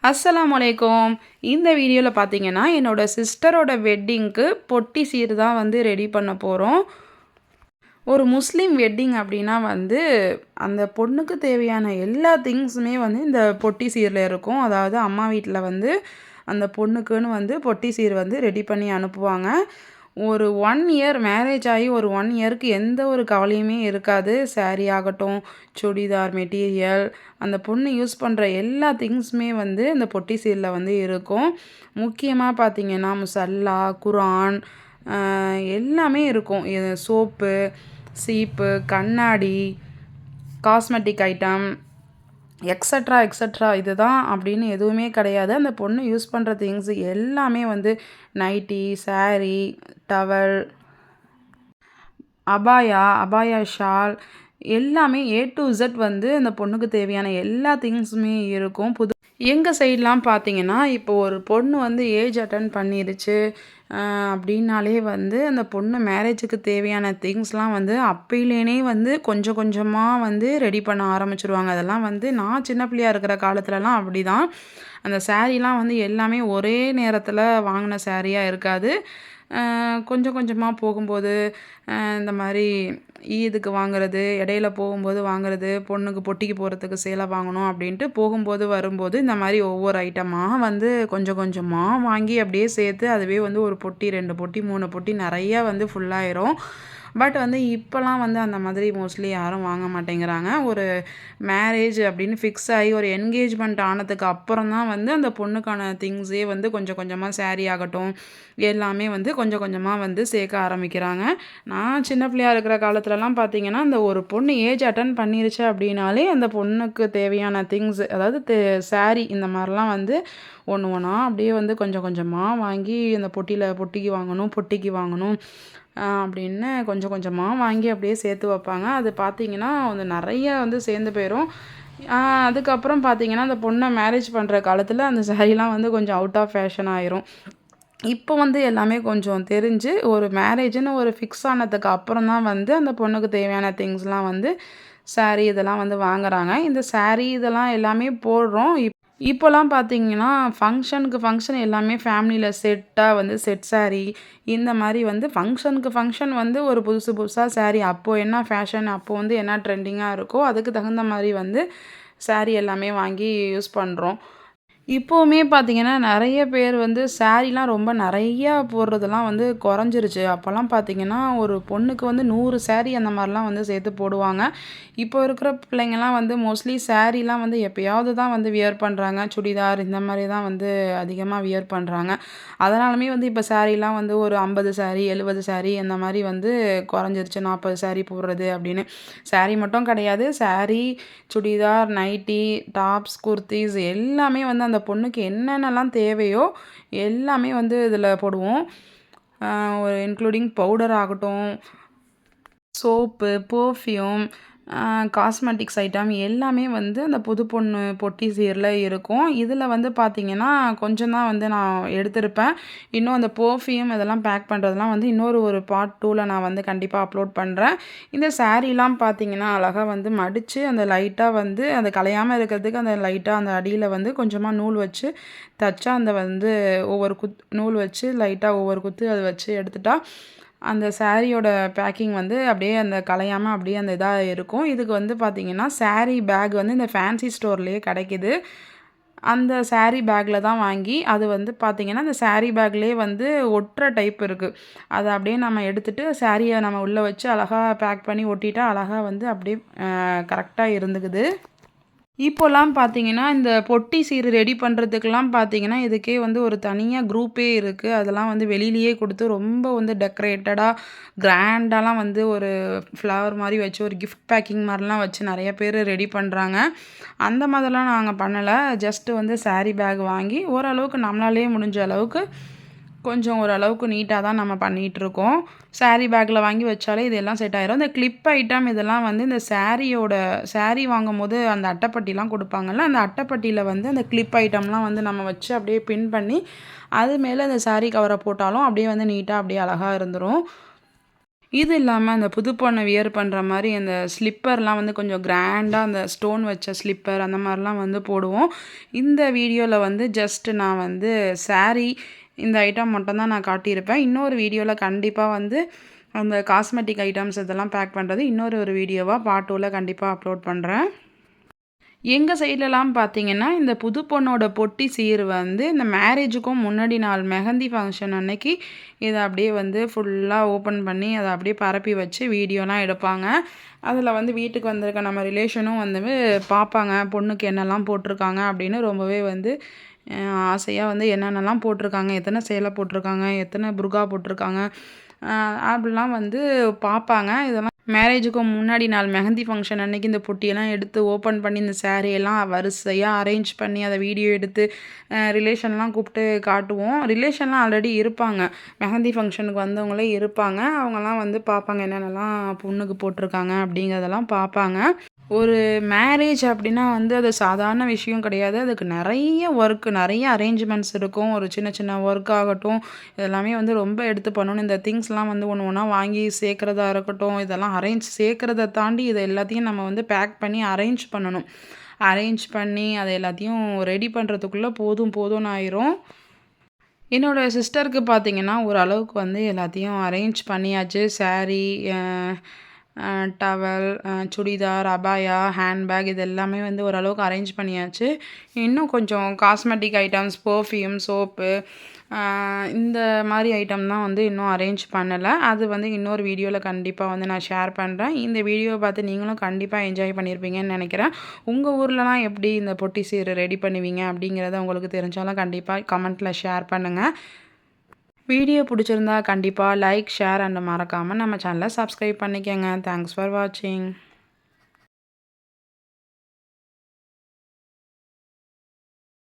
அஸ்ஸலாமு அலைக்கும். இந்த வீடியோவில் பார்த்தீங்கன்னா என்னோட சிஸ்டரோட வெட்டிங்க்கு பொட்டி சீர் தான் வந்து ரெடி பண்ண போகிறோம். ஒரு முஸ்லீம் வெட்டிங் அப்படின்னா வந்து அந்த பொண்ணுக்கு தேவையான எல்லா திங்ஸுமே வந்து இந்த பொட்டி சீரில் இருக்கும். அதாவது அம்மா வீட்டில் வந்து அந்த பொண்ணுக்குன்னு வந்து பொட்டி சீர் வந்து ரெடி பண்ணி அனுப்புவாங்க. ஒரு 1 இயர் மேரேஜ் ஆகி ஒரு 1 இயருக்கு எந்த ஒரு கவலையுமே இருக்காது. சாரீ ஆகட்டும், சுடிதார் மெட்டீரியல், அந்த பொண்ணு யூஸ் பண்ணுற எல்லா திங்ஸுமே வந்து இந்த பொட்டி சீரில் வந்து இருக்கும். முக்கியமாக பார்த்தீங்கன்னா முசல்லா, குரான் எல்லாமே இருக்கும். சோப்பு, சீப்பு, கண்ணாடி, காஸ்மெட்டிக் ஐட்டம் எக்ஸட்ரா எக்ஸட்ரா இதுதான் அப்படின்னு எதுவுமே கிடையாது. அந்த பொண்ணு யூஸ் பண்ணுற திங்ஸ் எல்லாமே வந்து நைட்டி, சாரீ, டவல், அபாயா ஷால் எல்லாமே ஏ டு இசட் வந்து அந்த பொண்ணுக்கு தேவையான எல்லா திங்ஸுமே இருக்கும். எங்கள் சைட்லாம் பார்த்தீங்கன்னா, இப்போ ஒரு பொண்ணு வந்து ஏஜ் அட்டெண்ட் பண்ணிருச்சு அப்படின்னாலே வந்து அந்த பொண்ணு மேரேஜுக்கு தேவையான திங்ஸ்லாம் வந்து அப்பயிலேனே வந்து கொஞ்சம் கொஞ்சமாக வந்து ரெடி பண்ண ஆரம்பிச்சுருவாங்க. அதெல்லாம் வந்து நான் சின்ன பிள்ளையா இருக்கிற காலத்துலலாம் அப்படிதான். அந்த சாரீலாம் வந்து எல்லாமே ஒரே நேரத்தில் வாங்கின சாரியாக இருக்காது. கொஞ்சம் கொஞ்சமாக போகும்போது இந்த மாதிரி ஈதுக்கு வாங்குறது, இடையில போகும்போது வாங்குறது, பொண்ணுக்கு பொட்டிக்கு போகிறதுக்கு சேலை வாங்கணும் அப்படின்ட்டு போகும்போது வரும்போது இந்த மாதிரி ஒவ்வொரு ஐட்டமாக வந்து கொஞ்சம் கொஞ்சமாக வாங்கி அப்படியே சேர்த்து அதுவே வந்து ஒரு பொட்டி, 2 பொட்டி, 3 பொட்டி நிறையா வந்து ஃபுல்லாயிரும். பட் வந்து இப்போலாம் வந்து அந்த மாதிரி மோஸ்ட்லி யாரும் வாங்க மாட்டேங்கிறாங்க. ஒரு மேரேஜ் அப்படின்னு ஃபிக்ஸ் ஆகி ஒரு என்கேஜ்மெண்ட் ஆனதுக்கு அப்புறம் தான் வந்து அந்த பொண்ணுக்கான திங்ஸே வந்து கொஞ்சம் கொஞ்சமாக சாரீ ஆகட்டும் எல்லாமே வந்து கொஞ்சம் கொஞ்சமாக வந்து சேர்க்க ஆரம்பிக்கிறாங்க. நான் சின்ன பிள்ளையா இருக்கிற காலத்துலலாம் பார்த்தீங்கன்னா, அந்த ஒரு பொண்ணு ஏஜ் அட்டெண்ட் பண்ணிருச்சு அப்படின்னாலே அந்த பொண்ணுக்கு தேவையான திங்ஸ் அதாவது சாரீ இந்த மாதிரிலாம் வந்து ஒன்று ஒன்றா அப்படியே வந்து கொஞ்சம் கொஞ்சமாக வாங்கி அந்த பொட்டிக்கு வாங்கணும் அப்படின்னு கொஞ்சம் கொஞ்சமாக வாங்கி அப்படியே சேர்த்து வைப்பாங்க. அது பார்த்தீங்கன்னா வந்து நிறைய வந்து சேர்ந்து போயிடும். அதுக்கப்புறம் பார்த்தீங்கன்னா அந்த பொண்ணை மேரேஜ் பண்ணுற காலத்தில் அந்த சாரீலாம் வந்து கொஞ்சம் அவுட் ஆஃப் ஃபேஷன் ஆயிரும். இப்போ வந்து எல்லாமே கொஞ்சம் தெரிஞ்சு ஒரு மேரேஜுன்னு ஒரு ஃபிக்ஸ் ஆனதுக்கு அப்புறம் தான் வந்து அந்த பொண்ணுக்கு தேவையான திங்ஸ்லாம் வந்து சாரீ இதெல்லாம் வந்து வாங்குறாங்க. இந்த சாரீ இதெல்லாம் எல்லாமே போடுறோம். இப்போலாம் பார்த்தீங்கன்னா ஃபங்க்ஷன் எல்லாமே ஃபேமிலியில் செட்டாக வந்து செட் சாரீ இந்த மாதிரி வந்து ஃபங்க்ஷன் வந்து ஒரு புதுசாக சாரீ அப்போது என்ன ஃபேஷன் அப்போது வந்து என்ன ட்ரெண்டிங்காக இருக்கோ அதுக்கு தகுந்த மாதிரி வந்து சாரீ எல்லாமே வாங்கி யூஸ் பண்ணுறோம். இப்போவுமே பார்த்தீங்கன்னா, நெறைய பேர் வந்து சாரீலாம் ரொம்ப நெறையா போடுறதெல்லாம் வந்து கொறைஞ்சிருச்சு. அப்போலாம் பார்த்தீங்கன்னா, ஒரு பொண்ணுக்கு வந்து 100 சாரீ அந்த மாரிலாம் வந்து சேர்த்து போடுவாங்க. இப்போ இருக்கிற பிள்ளைங்கலாம் வந்து மோஸ்ட்லி சாரீலாம் வந்து எப்பயாவது தான் வந்து வியர் பண்றாங்க. சுடிதார் இந்த மாரி தான் வந்து அதிகமா வியர் பண்றாங்க. அதனாலுமே வந்து இப்போ சாரீலாம் வந்து ஒரு 50 சாரீ, 70 சாரீ அந்த மாரி வந்து கொறைஞ்சிருச்சு. 40 சாரீ போடுறது அப்படின்னு. சாரீ மட்டும் கிடையாது. சாரீ, சுடிதார், நைட்டி, டாப்ஸ், குர்தீஸ் எல்லாமே வந்து அந்த பொண்ணுக்கு என்னென்னலாம் தேவையோ எல்லாமே வந்து இதில் போடுவோம். ஒரு இன்க்ளூடிங் பவுடர் ஆகட்டும், சோப்பு, பெர்ஃப்யூம், காஸ்மெட்டிக்ஸ் ஐட்டம் எல்லாமே வந்து அந்த புது பொண்ணு பொட்டி சீரில் இருக்கும். இதில் வந்து பார்த்திங்கன்னா, கொஞ்சம் தான் வந்து நான் எடுத்திருப்பேன். இன்னும் அந்த பெர்ஃப்யூம் இதெல்லாம் பேக் பண்ணுறதெல்லாம் வந்து ஒரு பார்ட் 2ல நான் வந்து கண்டிப்பாக அப்லோட் பண்ணுறேன். இந்த சாரீலாம் பார்த்திங்கன்னா, அழகாக வந்து மடித்து அந்த லைட்டாக வந்து அது கலையாமல் இருக்கிறதுக்கு அந்த லைட்டாக அந்த அடியில் வந்து கொஞ்சமாக நூல் வச்சு தச்சா அந்த வந்து நூல் வச்சு லைட்டாக ஒவ்வொரு குத்து அதை வச்சு எடுத்துட்டா அந்த சாரியோட பேக்கிங் வந்து அப்படியே அந்த கலையாமல் அப்படியே அந்த இதாக இருக்கும். இதுக்கு வந்து பார்த்திங்கன்னா, சாரீ பேக் வந்து இந்த ஃபேன்சி ஸ்டோர்லேயே கிடைக்கிது. அந்த சாரீ பேக்கில் தான் வாங்கி அது வந்து பார்த்திங்கன்னா, அந்த சாரீ பேக்லேயே வந்து ஒட்டுற டைப் இருக்குது. அதை அப்படியே நம்ம எடுத்துகிட்டு சாரியை நம்ம உள்ளே வச்சு அழகாக பேக் பண்ணி ஒட்டிட்டா அழகாக வந்து அப்படியே கரெக்டாக இருந்துக்குது. இப்போலாம் பார்த்தீங்கன்னா, இந்த பொட்டி சீர் ரெடி பண்ணுறதுக்குலாம் பார்த்தீங்கன்னா, இதுக்கே வந்து ஒரு தனியா குரூப்பே இருக்கு. அதெல்லாம் வந்து வெளியிலேயே குடுத்து ரொம்ப வந்து டெக்கரேட்டடா, கிராண்டாலாம் வந்து ஒரு ஃப்ளவர் மாரி வச்சு ஒரு கிஃப்ட் பேக்கிங் மாரிலாம் வச்சு நெறைய பேர் ரெடி பண்றாங்க. அந்த மாதிரிலாம் நாங்க பண்ணல. ஜஸ்ட் வந்து சாரி பேக் வாங்கி ஓரளவுக்கு நம்மளாலேயே முடிஞ்ச அளவுக்கு கொஞ்சம் ஓரளவுக்கு நீட்டா தான் நம்ம பண்ணிகிட்ருக்கோம். சாரீ பேக்கில் வாங்கி வச்சாலே இதெல்லாம் செட் ஆயிரும். இந்த கிளிப் ஐட்டம் இதெல்லாம் வந்து இந்த சாரீ வாங்கும்போது அந்த அட்டைப்பட்டிலாம் குடுப்பாங்கல்ல, அந்த அட்டைப்பட்டியில வந்து அந்த கிளிப் ஐட்டம்லாம் வந்து நம்ம வச்சு அப்படியே பின் பண்ணி, அது மேலே அந்த சாரீ கவர போட்டாலும் அப்படியே வந்து நீட்டா அப்படியே அழகா இருந்துரும். இது இல்லாம அந்த புது பொண்ண வியர் பண்ற மாரி அந்த ஸ்லிப்பர்லாம் வந்து கொஞ்சம் கிராண்டா அந்த ஸ்டோன் வச்ச ஸ்லிப்பர் அந்த மாரிலாம் வந்து போடுவோம். இந்த வீடியோல வந்து ஜஸ்ட் நான் வந்து சாரி இந்த ஐட்டம் மட்டும் தான் நான் காட்டியிருப்பேன். இன்னொரு வீடியோல கண்டிப்பா வந்து அந்த காஸ்மெட்டிக் ஐட்டம்ஸ் இதெல்லாம் பேக் பண்றது இன்னொரு வீடியோவா பார்ட் 2ல கண்டிப்பா அப்லோட் பண்றேன். எங்க சைட்லலாம் பார்த்தீங்கன்னா, இந்த புது பொண்ணோட பொட்டி சீர் வந்து இந்த மேரேஜுக்கும் முன்னாடி நாள் மெஹந்தி ஃபங்ஷன் அன்னைக்கு இத அப்படியே வந்து ஃபுல்லா ஓப்பன் பண்ணி அத அப்படியே பரப்பி வச்சு வீடியோலாம் எடுப்பாங்க. அதில வந்து வீட்டுக்கு வந்திருக்க நம்ம ரிலேஷனும் வந்து பார்ப்பாங்க. பொண்ணுக்கு என்னலாம் போட்டிருக்காங்க அப்படின்னு ரொம்பவே வந்து அ ஆசையா வந்து என்னென்னலாம் போட்டிருக்காங்க, எத்தன சேலை போட்டிருக்காங்க, எத்தன புர்கா போட்டிருக்காங்க, அ அப்படிலாம் வந்து பார்ப்பாங்க. இதெல்லாம் மேரேஜுக்கு முன்னாடி நாள் மெஹந்தி ஃபங்ஷன் அன்னைக்கு இந்த பொட்டியெல்லாம் எடுத்து ஓப்பன் பண்ணி இந்த சாரியெல்லாம் வரிசையா அரேஞ்ச் பண்ணி அத வீடியோ எடுத்து ரிலேஷன்லாம் கூப்பிட்டு காட்டுவோம். ரிலேஷன்லாம் ஆல்ரெடி இருப்பாங்க. மெஹந்தி ஃபங்ஷனுக்கு வந்தவங்களே இருப்பாங்க. அவங்கலாம் வந்து பார்ப்பாங்க என்னென்னலாம் பொண்ணுக்கு போட்டிருக்காங்க அப்படிங்கிறதெல்லாம் பார்ப்பாங்க. ஒரு மேரேஜ் அப்படின்னா வந்து அது சாதாரண விஷயம் கிடையாது. அதுக்கு நெறைய ஒர்க், நெறைய அரேஞ்ச்மெண்ட்ஸ் இருக்கும். ஒரு சின்ன சின்ன ஒர்க் ஆகட்டும், இதெல்லாமே வந்து ரொம்ப எடுத்து பண்ணணும். இந்த திங்ஸ்லாம் வந்து ஒண்ணு ஒண்ணா வாங்கி சேர்க்கிறதா இருக்கட்டும், இதெல்லாம் சேர்க்கிறத தாண்டி இத எல்லாத்தையும் நம்ம வந்து பேக் பண்ணி அரேஞ்ச் பண்ணணும். அரேஞ்ச் பண்ணி அத எல்லாத்தையும் ரெடி பண்றதுக்குள்ள போதும் போதும்ன்னு ஆயிரும். என்னோட சிஸ்டருக்கு பார்த்தீங்கன்னா, ஓரளவுக்கு வந்து எல்லாத்தையும் அரேஞ்ச் பண்ணியாச்சு. சாரி, அ அ டவல், சுடிதார், அபாயா, ஹேண்ட்பேக் இது எல்லாமே வந்து ஓரளவுக்கு அரேஞ்ச் பண்ணியாச்சு. இன்னும் கொஞ்சம் காஸ்மெட்டிக் ஐட்டம்ஸ், பெர்ஃப்யூம், சோப்பு இந்த மாரி ஐட்டம் தான் வந்து இன்னும் அரேஞ்ச் பண்ணல. அது வந்து இன்னொரு வீடியோல கண்டிப்பா வந்து நான் ஷேர் பண்றேன். இந்த வீடியோவ பார்த்து நீங்களும் கண்டிப்பா என்ஜாய் பண்ணியிருப்பீங்கன்னு நெனைக்கிறேன். உங்க ஊர்லலாம் எப்படி இந்த பொட்டி சீர் ரெடி பண்ணுவீங்க? அப்படிங்கிறத உங்களுக்கு தெரிஞ்சாலும் கண்டிப்பா கமெண்ட்ல ஷேர் பண்ணுங்க. வீடியோ பிடிச்சிருந்தா கண்டிப்பா லைக், ஷேர் அண்ட் மறக்காம நம்ம சேனல சப்ஸ்கிரைப் பண்ணிக்கங்க. தேங்க்ஸ் ஃபார் வாட்சிங்.